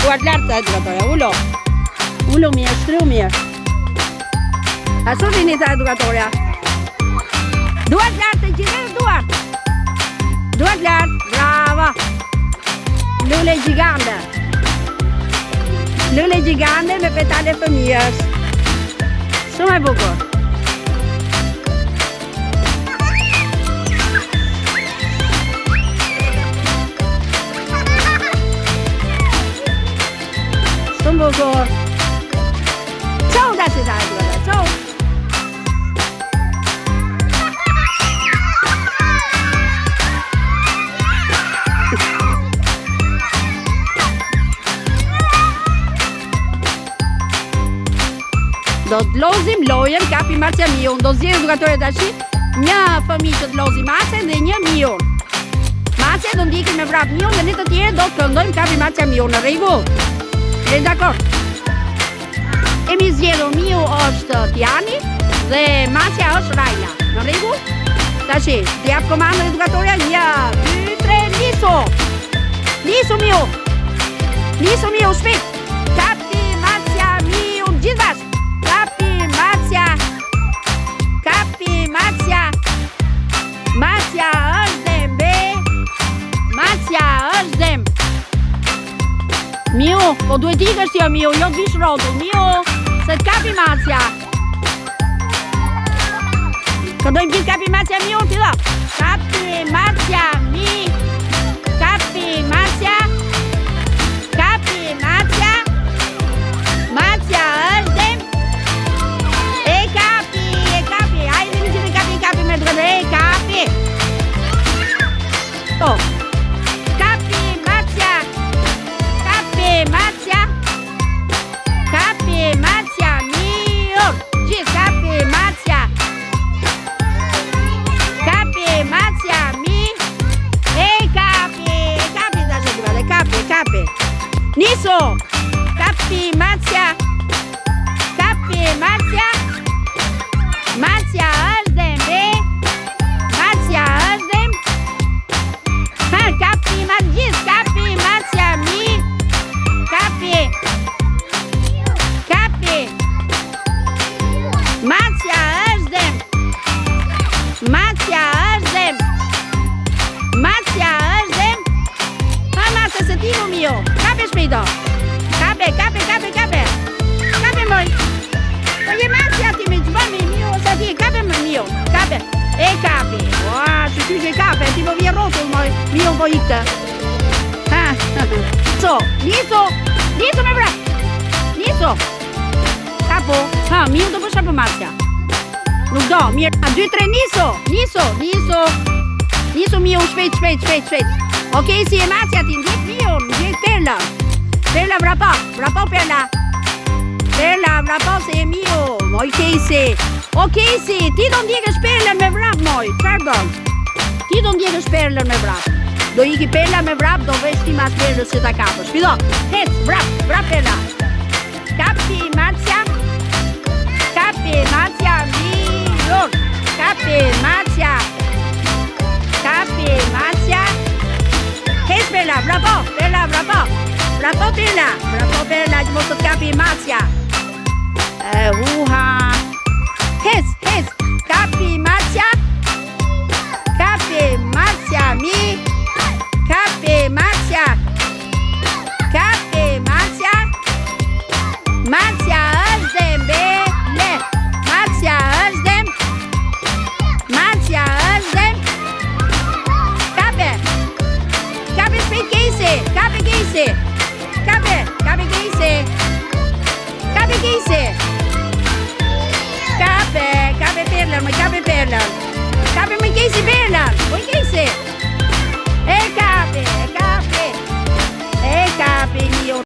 duart lartë të edukatoria, ullo. Ullo mirë, shtru mirë. Ashtu vini të edukatoria. Duart lartë të gjithë, duart. Duart lartë, brava. Lule gjigande. Lule gjigande me petale fëmijës. Shumë e bukur. Shumë bukur. Qau da që ta e duhet, qau. Do të lozim lojën kapi Marcia Mion. Do zjerë edukatore tashi një fëmijë që të lozi Marcia dhe një Mion. Marcia do ndikim me vrap Mion dhe ne të tjerë do të këndojmë kapi Marcia Mion. Në rregull? E dakord? Emi zgjedhur Miu është Tiani dhe Marcia është Rajna. Në rregull? Tashi, të jap komandën edukatoria 1, 2, 3, nisu. Nisu Miu. Nisu Miu, shpejt. Kapi Marcia Miu, gjithë bashkë. Kapi Marcia. Kapi Marcia. Marcia është dem, be. Marcia është dem. Miu, po duhet ikësh ti Miu, jo të vish rrotull. Miu, se të kapi Marcia. Këndojmë gjithë kapi Marcia Miu, fillo. Kapi Marcia Mi. Kapi Marcia. Kapi Marcia. Marcia është dem. E kapi, hajde një që të kapi me të gëdë, e kapi. To. Kapi Marcia. Kapi Marcia. Kapi Marcia Mion. Gjithë kapi Marcia. Kapi Marcia Mi. E kapi da që të gëdë, kapi. Niso. Kapi Marcia. Kapi Marcia. Marcia është dem, be. Marcia është dem. Ha, kapi Margjis, kapi Marcia Mi. Kapi. Kapi. Marcia është dem. Marcia është dem. Marcia është dem. Ha, Marcia, se ti mu Mio. Kapi shpejto. Kapi. Kapi moj. Po je Marcia ti me gjbëmi Mio, sa ti kapi me Mio. Kapi. E kapi. Ua, që ty që kapi, ti po vje rotull moj. Mio po ikte. Ha, so, niso me vrap. Niso. Kapo. Ha, Mio do bësha për Marcia. Nuk do, mirë. 2, 3, niso. Niso Mio, shpejt. Okej, si e Marcia ti ndjek Mio, ndjek Perla. Perla vrapo Perla. Perla vrapo se e Mio. Okej, si, ti do ndjekësh Perla me vrap moj. Pardon. Ti do ndjekësh Perla me vrap. Do iki Perla me vrap, do vesh ti mas Perlës që ta kapësh. Fillo, hec, vrap Perla. Kapi Marcia. Kapi Marcia Mion. Kapi Marcia. Kapi Marcia. Hec Perla, vrapo. Vrapo Perla, që mos të kapi Marcia. Uha. Hec. Kapi Marcia. Kapi Marcia Mi. Kapi Marcia. Kapi Marcia. Marcia është dem, be. Le. Marcia është dem. Marcia është dem. Kapi. Kapi shpejt Gejsi. Kapi Gejsi. Kapi Gejsi. Kapi Gejsi. Kapi Perla, më kapi Perla. Kapi më Gejsi Perla. Po Gejsi. E kapi Mio.